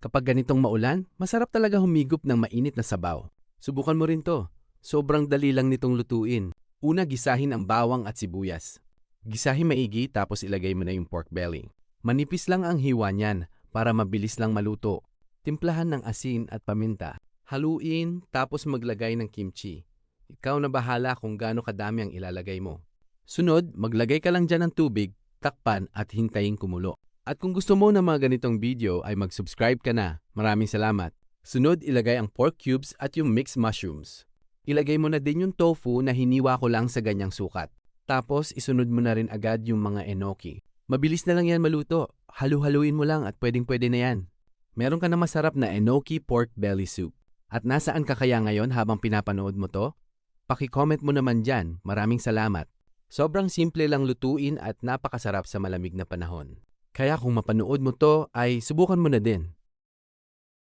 Kapag ganitong maulan, masarap talaga humigop ng mainit na sabaw. Subukan mo rin to. Sobrang dali lang nitong lutuin. Una, gisahin ang bawang at sibuyas. Gisahin maigi tapos ilagay mo na yung pork belly. Manipis lang ang hiwa niyan para mabilis lang maluto. Timplahan ng asin at paminta. Haluin tapos maglagay ng kimchi. Ikaw na bahala kung gaano kadami ang ilalagay mo. Sunod, maglagay ka lang dyan ng tubig, takpan at hintayin kumulo. At kung gusto mo ng mga ganitong video ay mag-subscribe ka na. Maraming salamat. Sunod, ilagay ang pork cubes at yung mixed mushrooms. Ilagay mo na din yung tofu na hiniwa ko lang sa ganyang sukat. Tapos, isunod mo na rin agad yung mga enoki. Mabilis na lang yan maluto. Halu-haluin mo lang at pwedeng-pwede na yan. Meron ka na masarap na enoki pork belly soup. At nasaan ka kaya ngayon habang pinapanood mo to? Paki-comment mo naman dyan. Maraming salamat. Sobrang simple lang lutuin at napakasarap sa malamig na panahon. Kaya kung mapanood mo to ay subukan mo na din.